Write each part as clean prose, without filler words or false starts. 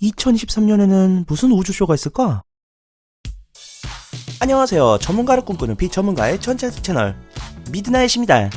2023년에는 무슨 우주쇼가 있을까? 안녕하세요. 전문가를 꿈꾸는 비전문가의 전체수 채널 미드나잇입니다.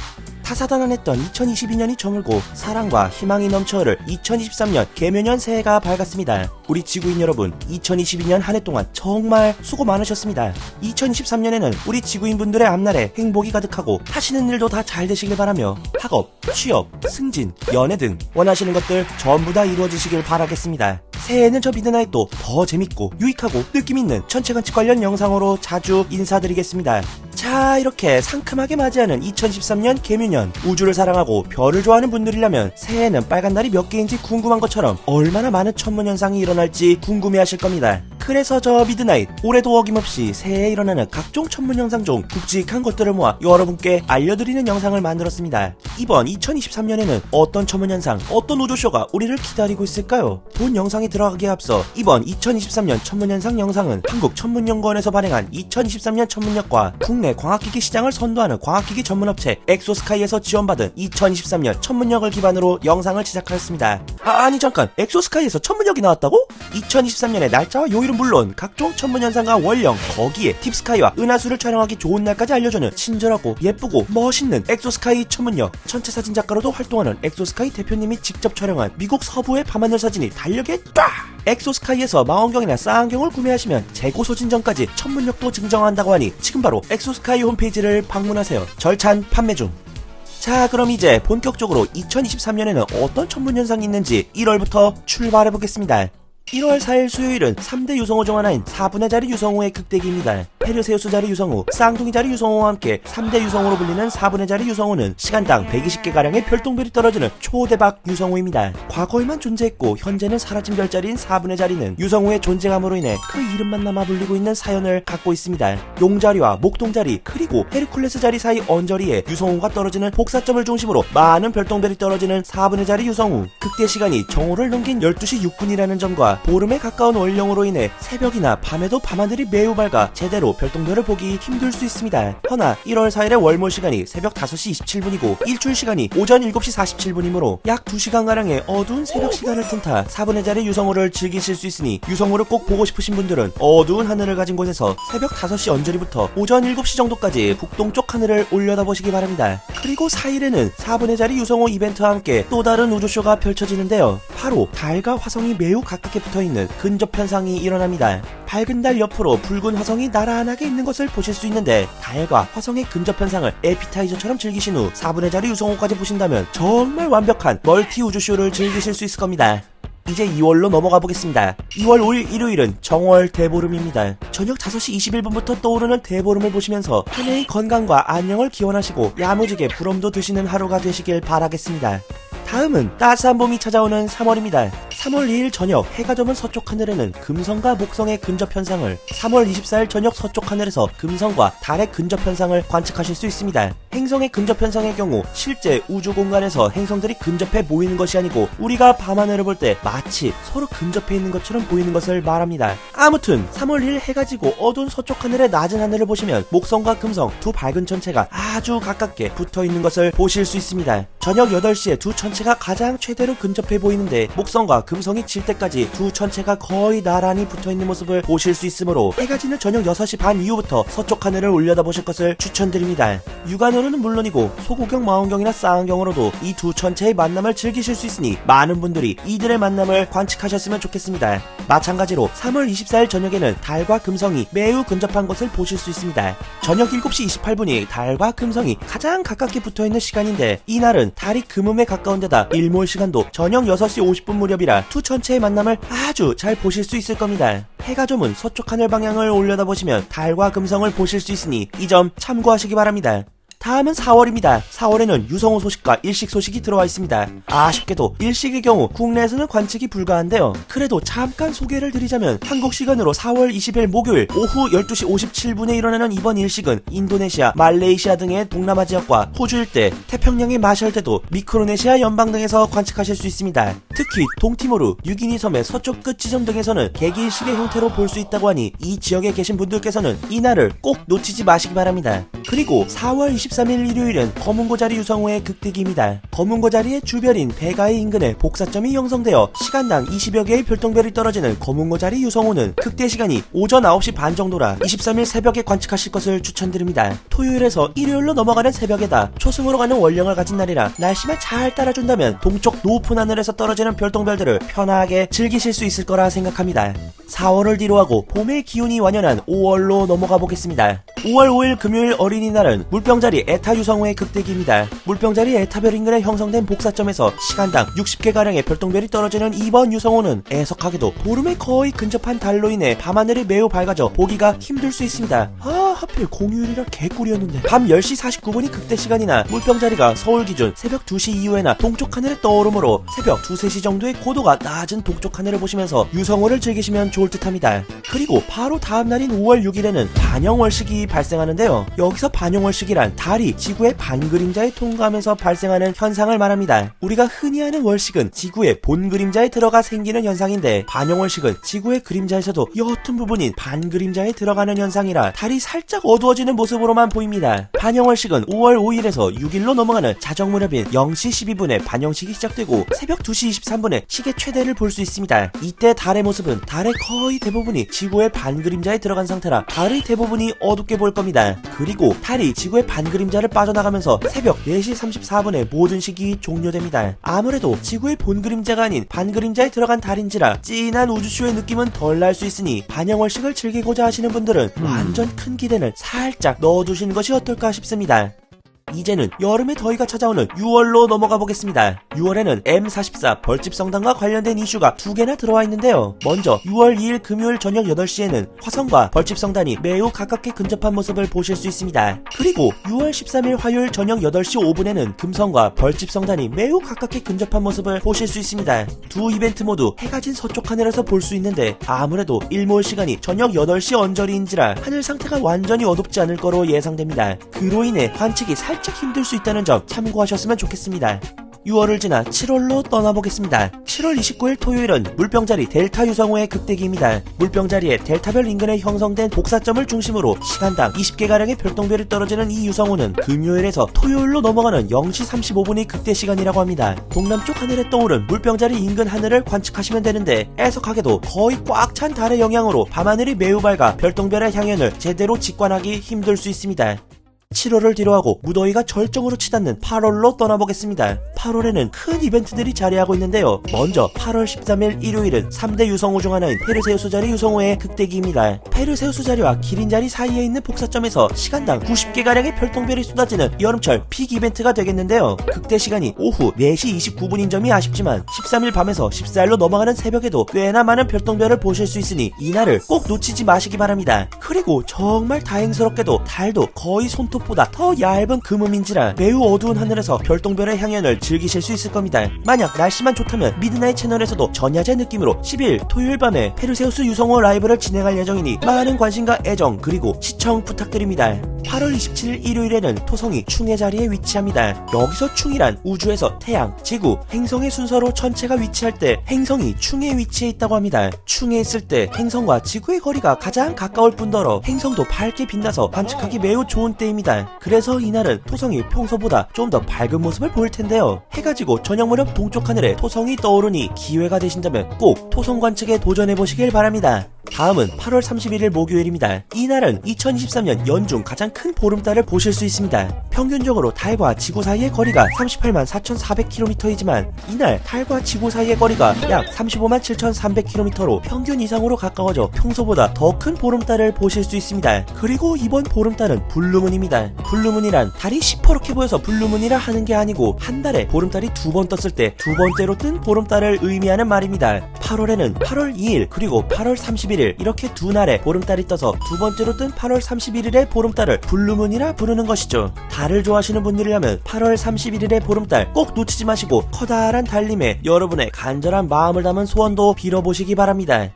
다사다난했던 2022년이 저물고 사랑과 희망이 넘쳐 흐를 2023년 개묘년 새해가 밝았습니다. 우리 지구인 여러분, 2022년 한 해 동안 정말 수고 많으셨습니다. 2023년에는 우리 지구인분들의 앞날에 행복이 가득하고 하시는 일도 다 잘 되시길 바라며 학업, 취업, 승진, 연애 등 원하시는 것들 전부 다 이루어지시길 바라겠습니다. 새해에는 저 미드나잇도 더 재밌고 유익하고 느낌있는 천체관측 관련 영상으로 자주 인사드리겠습니다. 자, 이렇게 상큼하게 맞이하는 2013년 개묘년, 우주를 사랑하고 별을 좋아하는 분들이라면 새해에는 빨간 날이 몇 개인지 궁금한 것처럼 얼마나 많은 천문현상이 일어날지 궁금해하실 겁니다. 그래서 저 미드나잇, 올해도 어김없이 새해에 일어나는 각종 천문현상 중 굵직한 것들을 모아 여러분께 알려드리는 영상을 만들었습니다. 이번 2023년에는 어떤 천문현상, 어떤 우주쇼가 우리를 기다리고 있을까요? 본 영상이 들어가기에 앞서 이번 2023년 천문현상 영상은 한국천문연구원에서 발행한 2023년 천문역과 국내 광학기기 시장을 선도하는 광학기기 전문업체 엑소스카이에서 지원받은 2023년 천문역을 기반으로 영상을 제작하였습니다. 아니 잠깐, 엑소스카이에서 천문역이 나왔다고? 2023년의 날짜와 요일은 물론 각종 천문현상과 원령, 거기에 딥스카이와 은하수를 촬영하기 좋은 날까지 알려주는 친절하고 예쁘고 멋있는 엑소스카이 천문역. 천체사진 작가로도 활동하는 엑소스카이 대표님이 직접 촬영한 미국 서부의 밤하늘 사진이 달력에 쫙! 엑소스카이에서 망원경이나 쌍안경을 구매하시면 재고 소진 전까지 천문역도 증정한다고 하니 지금 바로 엑소스카이 홈페이지를 방문하세요. 절찬 판매 중. 자, 그럼 이제 본격적으로 2023년에는 어떤 천문현상이 있는지 1월부터 출발해보겠습니다. 1월 4일 수요일은 3대 유성우 중 하나인 4분의 자리 유성우의 극대기입니다. 페르세우스 자리 유성우, 쌍둥이 자리 유성우와 함께 3대 유성우로 불리는 4분의 자리 유성우는 시간당 120개가량의 별똥별이 떨어지는 초대박 유성우입니다. 과거에만 존재했고 현재는 사라진 별자리인 4분의 자리는 유성우의 존재감으로 인해 그 이름만 남아 불리고 있는 사연을 갖고 있습니다. 용자리와 목동자리 그리고 헤르쿨레스 자리 사이 언저리에 유성우가 떨어지는 복사점을 중심으로 많은 별똥별이 떨어지는 4분의 자리 유성우. 극대 시간이 정오를 넘긴 12시 6분이라는 점과 보름에 가까운 월령으로 인해 새벽이나 밤에도 밤하늘이 매우 밝아 제대로 별똥별을 보기 힘들 수 있습니다. 허나 1월 4일의 월몰 시간이 새벽 5시 27분이고 일출 시간이 오전 7시 47분이므로 약 2시간가량의 어두운 새벽 시간을 틈타 4분의 자리 유성우를 즐기실 수 있으니 유성우를 꼭 보고 싶으신 분들은 어두운 하늘을 가진 곳에서 새벽 5시 언저리부터 오전 7시 정도까지 북동쪽 하늘을 올려다보시기 바랍니다. 그리고 4일에는 4분의 자리 유성우 이벤트와 함께 또 다른 우주쇼가 펼쳐지는데요. 바로 달과 화성이 매우 가깝게 붙어있는 근접 현상이 일어납니다. 밝은 달 옆으로 붉은 화성이 나란하게 있는 것을 보실 수 있는데 달과 화성의 근접 현상을 에피타이저처럼 즐기신 후 4분의 자리 유성우까지 보신다면 정말 완벽한 멀티 우주쇼를 즐기실 수 있을 겁니다. 이제 2월로 넘어가 보겠습니다. 2월 5일 일요일은 정월 대보름입니다. 저녁 5시 21분부터 떠오르는 대보름을 보시면서 한 해의 건강과 안녕을 기원하시고 야무지게 부럼도 드시는 하루가 되시길 바라겠습니다. 다음은 따스한 봄이 찾아오는 3월입니다. 3월 2일 저녁 해가 저문 서쪽 하늘에는 금성과 목성의 근접 현상을, 3월 24일 저녁 서쪽 하늘에서 금성과 달의 근접 현상을 관측하실 수 있습니다. 행성의 근접 현상의 경우 실제 우주 공간에서 행성들이 근접해 보이는 것이 아니고 우리가 밤하늘을 볼 때 마치 서로 근접해 있는 것처럼 보이는 것을 말합니다. 아무튼 3월 1일 해가 지고 어두운 서쪽 하늘의 낮은 하늘을 보시면 목성과 금성 두 밝은 천체가 아주 가깝게 붙어 있는 것을 보실 수 있습니다. 저녁 8시에 두 천체가 가장 최대로 근접해 보이는데 목성과 금성이 질 때까지 두 천체가 거의 나란히 붙어있는 모습을 보실 수 있으므로 해가 지는 저녁 6시 반 이후부터 서쪽 하늘을 올려다보실 것을 추천드립니다. 육안으로는 물론이고 소구경 망원경이나 쌍안경으로도 이 두 천체의 만남을 즐기실 수 있으니 많은 분들이 이들의 만남을 관측하셨으면 좋겠습니다. 마찬가지로 3월 24일 저녁에는 달과 금성이 매우 근접한 것을 보실 수 있습니다. 저녁 7시 28분이 달과 금성이 가장 가깝게 붙어있는 시간인데 이날은 달이 금음에 가까운 데다 일몰 시간도 저녁 6시 50분 무렵이라 두 천체의 만남을 아주 잘 보실 수 있을 겁니다. 해가 저문 서쪽 하늘 방향을 올려다보시면 달과 금성을 보실 수 있으니 이 점 참고하시기 바랍니다. 다음은 4월입니다. 4월에는 유성우 소식과 일식 소식이 들어와 있습니다. 아쉽게도 일식의 경우 국내에서는 관측이 불가한데요. 그래도 잠깐 소개를 드리자면 한국 시간으로 4월 20일 목요일 오후 12시 57분에 일어나는 이번 일식은 인도네시아, 말레이시아 등의 동남아 지역과 호주 일대, 태평양의 마셜대도, 미크로네시아 연방 등에서 관측하실 수 있습니다. 특히 동티모르, 뉴기니 섬의 서쪽 끝 지점 등에서는 개기일식의 형태로 볼 수 있다고 하니 이 지역에 계신 분들께서는 이날을 꼭 놓치지 마시기 바랍니다. 그리고 4월 23일 일요일은 검은고자리 유성호의 극대기입니다. 검은고자리의 주별인 배가의 인근에 복사점이 형성되어 시간당 20여 개의 별똥별이 떨어지는 검은고자리 유성호는 극대 시간이 오전 9시 반 정도라 23일 새벽에 관측하실 것을 추천드립니다. 토요일에서 일요일로 넘어가는 새벽에다 초승으로 가는 원령을 가진 날이라 날씨만 잘 따라준다면 동쪽 높은 하늘에서 떨어지는 별똥별들을 편하게 즐기실 수 있을 거라 생각합니다. 4월을 뒤로하고 봄의 기운이 완연한 5월로 넘어가 보겠습니다. 5월 5일 금요일 어린이날은 물병자리 에타 유성호의 극대기입니다. 물병자리 에타별 인근에 형성된 복사점에서 시간당 60개가량의 별똥별이 떨어지는 이번 유성호는 애석하게도 보름에 거의 근접한 달로 인해 밤하늘이 매우 밝아져 보기가 힘들 수 있습니다. 하필 공휴일이라 개꿀이었는데. 밤 10시 49분이 극대 시간이나 물병자리가 서울 기준 새벽 2시 이후에나 동쪽 하늘에 떠오르므로 새벽 2, 3시 정도의 고도가 낮은 동쪽 하늘을 보시면서 유성호를 즐기시면 좋을 듯합니다. 그리고 바로 다음날인 5월 6일에는 반영월식이 발생하는데요. 여기서 반영월식이란 달이 지구의 반그림자에 통과하면서 발생하는 현상을 말합니다. 우리가 흔히 아는 월식은 지구의 본그림자에 들어가 생기는 현상인데 반영월식은 지구의 그림자에서도 옅은 부분인 반그림자에 들어가는 현상이라 달이 살짝 어두워지는 모습으로만 보입니다. 반영월식은 5월 5일에서 6일로 넘어가는 자정 무렵인 0시 12분에 반영식이 시작되고 새벽 2시 23분에 식의 최대를 볼 수 있습니다. 이때 달의 모습은 달의 거의 대부분이 지구의 반그림자에 들어간 상태라 달의 대부분이 어둡게 보일 겁니다. 그리고 달이 지구의 반그림자를 빠져나가면서 새벽 4시 34분에 모든 식이 종료됩니다. 아무래도 지구의 본그림자가 아닌 반그림자에 들어간 달인지라 찐한 우주쇼의 느낌은 덜 날 수 있으니 반영월식을 즐기고자 하시는 분들은 완전 큰 기대는 살짝 넣어두시는 것이 어떨까 싶습니다. 이제는 여름의 더위가 찾아오는 6월로 넘어가 보겠습니다. 6월에는 M44 벌집 성단과 관련된 이슈가 두 개나 들어와 있는데요. 먼저 6월 2일 금요일 저녁 8시에는 화성과 벌집 성단이 매우 가깝게 근접한 모습을 보실 수 있습니다. 그리고 6월 13일 화요일 저녁 8시 5분에는 금성과 벌집 성단이 매우 가깝게 근접한 모습을 보실 수 있습니다. 두 이벤트 모두 해가 진 서쪽 하늘에서 볼 수 있는데 아무래도 일몰 시간이 저녁 8시 언저리인지라 하늘 상태가 완전히 어둡지 않을 거로 예상됩니다. 그로 인해 관측이 살짝 힘들 수 있다는 점 참고하셨으면 좋겠습니다. 6월을 지나 7월로 떠나보겠습니다. 7월 29일 토요일은 물병자리 델타 유성호의 극대기입니다. 물병자리의 델타별 인근에 형성된 복사점을 중심으로 시간당 20개가량의 별똥별이 떨어지는 이 유성호는 금요일에서 토요일로 넘어가는 0시 35분이 극대 시간이라고 합니다. 동남쪽 하늘에 떠오른 물병자리 인근 하늘을 관측하시면 되는데 애석하게도 거의 꽉 찬 달의 영향으로 밤하늘이 매우 밝아 별똥별의 향연을 제대로 직관하기 힘들 수 있습니다. 7월을 뒤로하고 무더위가 절정으로 치닫는 8월로 떠나보겠습니다. 8월에는 큰 이벤트들이 자리하고 있는데요. 먼저 8월 13일 일요일은 3대 유성호 중 하나인 페르세우스 자리 유성호의 극대기입니다. 페르세우스 자리와 기린 자리 사이에 있는 복사점에서 시간당 90개가량의 별똥별이 쏟아지는 여름철 픽 이벤트가 되겠는데요. 극대 시간이 오후 4시 29분인 점이 아쉽지만 13일 밤에서 14일로 넘어가는 새벽에도 꽤나 많은 별똥별을 보실 수 있으니 이날을 꼭 놓치지 마시기 바랍니다. 그리고 정말 다행스럽게도 달도 거의 손톱 보다 더 얇은 금음인지라 매우 어두운 하늘에서 별똥별의 향연을 즐기실 수 있을 겁니다. 만약 날씨만 좋다면 미드나잇 채널에서도 전야제 느낌으로 10일 토요일 밤에 페르세우스 유성호 라이브를 진행할 예정이니 많은 관심과 애정 그리고 시청 부탁드립니다. 8월 27일 일요일에는 토성이 충의 자리에 위치합니다. 여기서 충이란 우주에서 태양, 지구, 행성의 순서로 천체가 위치할 때 행성이 충의 위치에 있다고 합니다. 충에 있을 때 행성과 지구의 거리가 가장 가까울 뿐더러 행성도 밝게 빛나서 관측하기 매우 좋은 때입니다. 그래서 이날은 토성이 평소보다 좀 더 밝은 모습을 보일 텐데요. 해가 지고 저녁 무렵 동쪽 하늘에 토성이 떠오르니 기회가 되신다면 꼭 토성 관측에 도전해보시길 바랍니다. 다음은 8월 31일 목요일입니다. 이날은 2023년 연중 가장 큰 보름달을 보실 수 있습니다. 평균적으로 달과 지구 사이의 거리가 38만 4,400km이지만 이날 달과 지구 사이의 거리가 약 35만 7,300km로 평균 이상으로 가까워져 평소보다 더 큰 보름달을 보실 수 있습니다. 그리고 이번 보름달은 블루문입니다. 블루문이란 달이 시퍼렇게 보여서 블루문이라 하는 게 아니고 한 달에 보름달이 두 번 떴을 때 두 번째로 뜬 보름달을 의미하는 말입니다. 8월에는 8월 2일 그리고 8월 31일 이렇게 두 날에 보름달이 떠서 두 번째로 뜬 8월 31일의 보름달을 블루문이라 부르는 것이죠. 달을 좋아하시는 분들이라면 8월 31일의 보름달 꼭 놓치지 마시고 커다란 달님에 여러분의 간절한 마음을 담은 소원도 빌어보시기 바랍니다.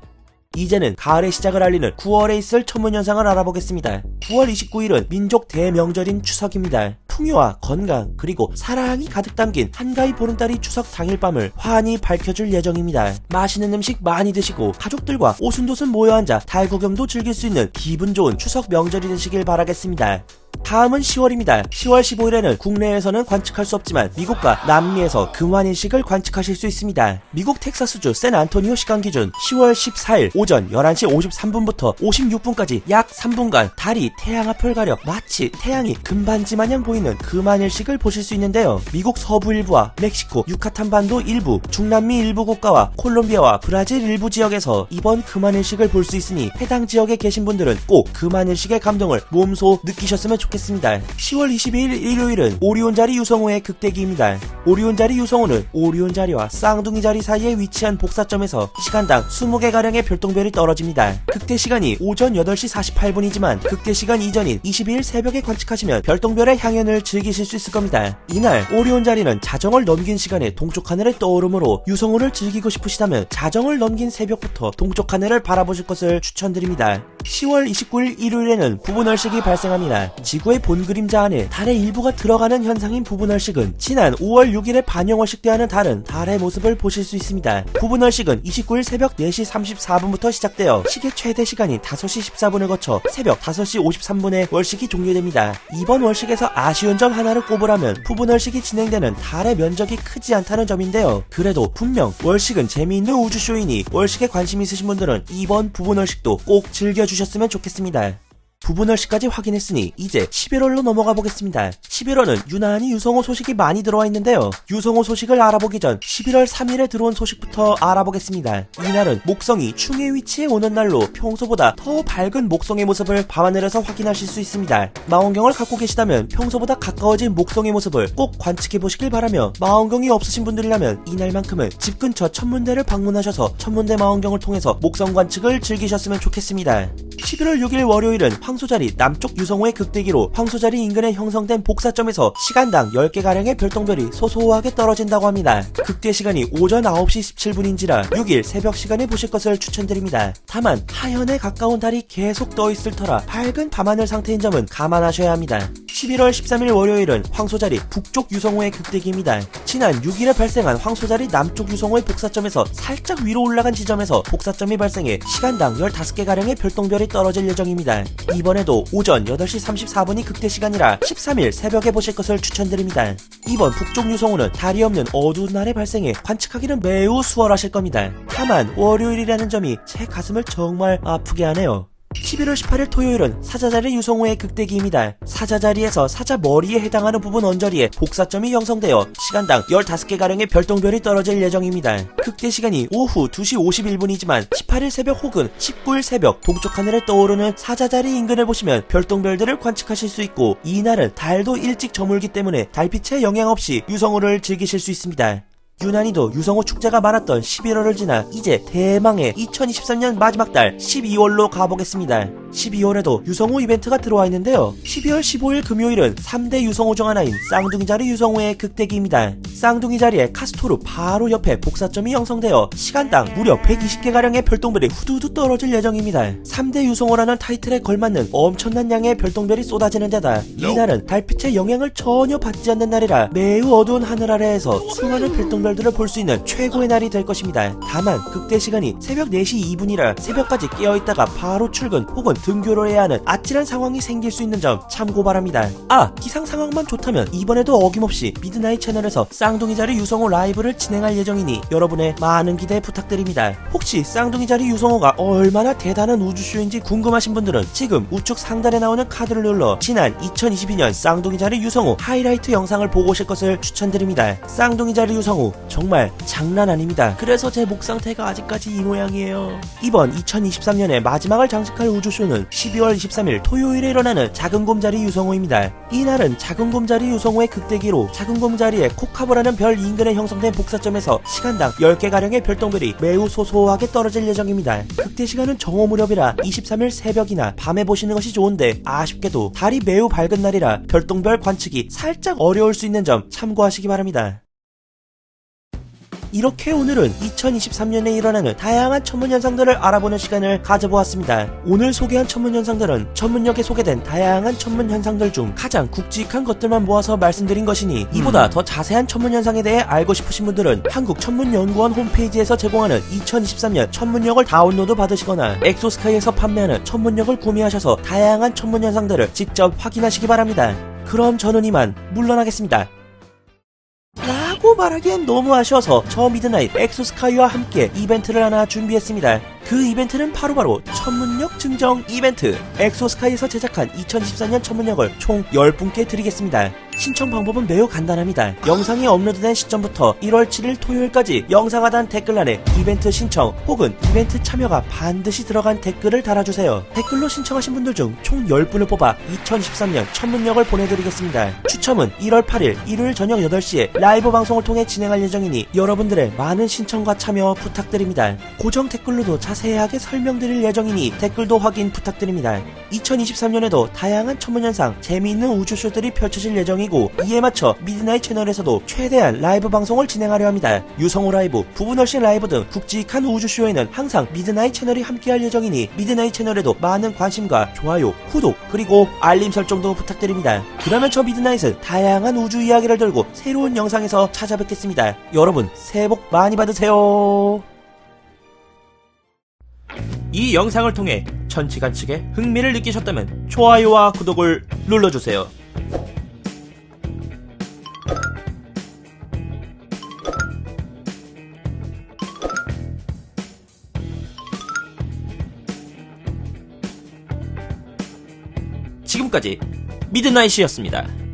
이제는 가을의 시작을 알리는 9월에 있을 천문현상을 알아보겠습니다. 9월 29일은 민족 대명절인 추석입니다. 풍요와 건강 그리고 사랑이 가득 담긴 한가위 보름달이 추석 당일 밤을 환히 밝혀줄 예정입니다. 맛있는 음식 많이 드시고 가족들과 오순도순 모여 앉아 달 구경도 즐길 수 있는 기분 좋은 추석 명절이 되시길 바라겠습니다. 다음은 10월입니다. 10월 15일에는 국내에서는 관측할 수 없지만 미국과 남미에서 금환일식을 관측하실 수 있습니다. 미국 텍사스주 샌안토니오 시간 기준 10월 14일 오전 11시 53분부터 56분까지 약 3분간 달이 태양 앞을 가려 마치 태양이 금반지 마냥 보이는 금환일식을 보실 수 있는데요. 미국 서부 일부와 멕시코, 유카탄 반도 일부, 중남미 일부 국가와 콜롬비아와 브라질 일부 지역에서 이번 금환일식을 볼 수 있으니 해당 지역에 계신 분들은 꼭 금환일식의 감동을 몸소 느끼셨으면 좋겠습니다. 10월 22일 일요일은 오리온자리 유성호의 극대기입니다. 오리온자리 유성호는 오리온자리와 쌍둥이 자리 사이에 위치한 복사점에서 시간당 20개가량의 별똥별이 떨어집니다. 극대 시간이 오전 8시 48분이지만 극대 시간 이전인 22일 새벽에 관측하시면 별똥별의 향연을 즐기실 수 있을 겁니다. 이날 오리온자리는 자정을 넘긴 시간에 동쪽 하늘에 떠오르므로 유성호를 즐기고 싶으시다면 자정을 넘긴 새벽부터 동쪽 하늘을 바라보실 것을 추천드립니다. 10월 29일 일요일에는 부분월식이 발생합니다. 지구의 본 그림자 안에 달의 일부가 들어가는 현상인 부분월식은 지난 5월 6일에 반영월식 때와는 다른 달의 모습을 보실 수 있습니다. 부분월식은 29일 새벽 4시 34분부터 시작되어 시계 최대 시간인 5시 14분을 거쳐 새벽 5시 53분에 월식이 종료됩니다. 이번 월식에서 아쉬운 점 하나를 꼽으라면 부분월식이 진행되는 달의 면적이 크지 않다는 점인데요. 그래도 분명 월식은 재미있는 우주쇼이니 월식에 관심 있으신 분들은 이번 부분월식도 꼭 즐겨주셨으면 좋겠습니다. 부분월식까지 확인했으니 이제 11월로 넘어가 보겠습니다. 11월은 유난히 유성호 소식이 많이 들어와 있는데요. 유성호 소식을 알아보기 전 11월 3일에 들어온 소식부터 알아보겠습니다. 이날은 목성이 충의 위치에 오는 날로 평소보다 더 밝은 목성의 모습을 밤하늘에서 확인하실 수 있습니다. 망원경을 갖고 계시다면 평소보다 가까워진 목성의 모습을 꼭 관측해 보시길 바라며, 망원경이 없으신 분들이라면 이날만큼은 집 근처 천문대를 방문하셔서 천문대 망원경을 통해서 목성 관측을 즐기셨으면 좋겠습니다. 11월 6일 월요일은 황소자리 남쪽 유성호의 극대기로 황소자리 인근에 형성된 복사점에서 시간당 10개가량의 별똥별이 소소하게 떨어진다고 합니다. 극대 시간이 오전 9시 17분인지라 6일 새벽 시간에 보실 것을 추천드립니다. 다만 하현에 가까운 달이 계속 떠있을 터라 밝은 밤하늘 상태인 점은 감안하셔야 합니다. 11월 13일 월요일은 황소자리 북쪽 유성호의 극대기입니다. 지난 6일에 발생한 황소자리 남쪽 유성호의 복사점에서 살짝 위로 올라간 지점에서 복사점이 발생해 시간당 15개가량의 별똥별이 떨어질 예정입니다. 이번에도 오전 8시 34분이 극대 시간이라 13일 새벽에 보실 것을 추천드립니다. 이번 북쪽 유성호는 달이 없는 어두운 날에 발생해 관측하기는 매우 수월하실 겁니다. 다만 월요일이라는 점이 제 가슴을 정말 아프게 하네요. 11월 18일 토요일은 사자자리 유성호의 극대기입니다. 사자자리에서 사자 머리에 해당하는 부분 언저리에 복사점이 형성되어 시간당 15개가량의 별똥별이 떨어질 예정입니다. 극대 시간이 오후 2시 51분이지만 18일 새벽 혹은 19일 새벽 동쪽 하늘에 떠오르는 사자자리 인근을 보시면 별똥별들을 관측하실 수 있고, 이날은 달도 일찍 저물기 때문에 달빛의 영향 없이 유성호를 즐기실 수 있습니다. 유난히도 유성호 축제가 많았던 11월을 지나 이제 대망의 2023년 마지막 달 12월로 가보겠습니다. 12월에도 유성호 이벤트가 들어와 있는데요. 12월 15일 금요일은 3대 유성호 중 하나인 쌍둥이자리 유성호의 극대기입니다. 쌍둥이자리의 카스토르 바로 옆에 복사점이 형성되어 시간당 무려 120개가량의 별똥별이 후두두 떨어질 예정입니다. 3대 유성호라는 타이틀에 걸맞는 엄청난 양의 별똥별이 쏟아지는 데다 이날은 달빛의 영향을 전혀 받지 않는 날이라 매우 어두운 하늘 아래에서 수많은 별똥별들을 볼 수 있는 최고의 날이 될 것입니다. 다만 극대 시간이 새벽 4시 2분이라 새벽까지 깨어있다가 바로 출근 혹은 등교를 해야 하는 아찔한 상황이 생길 수 있는 점 참고 바랍니다. 기상 상황만 좋다면 이번에도 어김없이 미드나잇 채널에서 쌍둥이자리 유성호 라이브를 진행할 예정이니 여러분의 많은 기대 부탁드립니다. 혹시 쌍둥이자리 유성호가 얼마나 대단한 우주쇼인지 궁금하신 분들은 지금 우측 상단에 나오는 카드를 눌러 지난 2022년 쌍둥이자리 유성호 하이라이트 영상을 보고 오실 것을 추천드립니다. 쌍둥이자리 유성호 정말 장난 아닙니다. 그래서 제 목 상태가 아직까지 이 모양이에요. 이번 2023년의 마지막을 장식할 우주쇼는 12월 23일 토요일에 일어나는 작은곰자리 유성호입니다. 이날은 작은곰자리 유성호의 극대기로 작은곰자리에 코카보라는 별 인근에 형성된 복사점에서 시간당 10개가량의 별똥별이 매우 소소하게 떨어질 예정입니다. 극대 시간은 정오 무렵이라 23일 새벽이나 밤에 보시는 것이 좋은데 아쉽게도 달이 매우 밝은 날이라 별똥별 관측이 살짝 어려울 수 있는 점 참고하시기 바랍니다. 이렇게 오늘은 2023년에 일어나는 다양한 천문 현상들을 알아보는 시간을 가져보았습니다. 오늘 소개한 천문 현상들은 천문역에 소개된 다양한 천문 현상들 중 가장 굵직한 것들만 모아서 말씀드린 것이니 이보다 더 자세한 천문 현상에 대해 알고 싶으신 분들은 한국천문연구원 홈페이지에서 제공하는 2023년 천문역을 다운로드 받으시거나 엑소스카이에서 판매하는 천문역을 구매하셔서 다양한 천문 현상들을 직접 확인하시기 바랍니다. 그럼 저는 이만 물러나겠습니다. 라고 말하기엔 너무 아쉬워서 저 미드나잇 엑소스카이와 함께 이벤트를 하나 준비했습니다. 그 이벤트는 바로바로 천문역 증정 이벤트. 엑소스카이에서 제작한 2024년 천문역을 총 10분께 드리겠습니다. 신청 방법은 매우 간단합니다. 영상이 업로드된 시점부터 1월 7일 토요일까지 영상 하단 댓글란에 이벤트 신청 혹은 이벤트 참여가 반드시 들어간 댓글을 달아주세요. 댓글로 신청하신 분들 중 총 10분을 뽑아 2023년 천문역을 보내드리겠습니다. 추첨은 1월 8일 일요일 저녁 8시에 라이브 방송을 통해 진행할 예정이니 여러분들의 많은 신청과 참여 부탁드립니다. 고정 댓글로도 자세하게 설명드릴 예정이니 댓글도 확인 부탁드립니다. 2023년에도 다양한 천문현상, 재미있는 우주쇼들이 펼쳐질 예정이고 이에 맞춰 미드나잇 채널에서도 최대한 라이브 방송을 진행하려 합니다. 유성호 라이브, 부분얼씬 라이브 등 굵직한 우주쇼에는 항상 미드나잇 채널이 함께할 예정이니 미드나잇 채널에도 많은 관심과 좋아요, 구독, 그리고 알림 설정도 부탁드립니다. 그러면 저 미드나잇은 다양한 우주 이야기를 들고 새로운 영상에서 찾아뵙겠습니다. 여러분 새해 복 많이 받으세요. 이 영상을 통해 천치관측에 흥미를 느끼셨다면 좋아요와 구독을 눌러주세요. 지금까지 미드나잇이었습니다.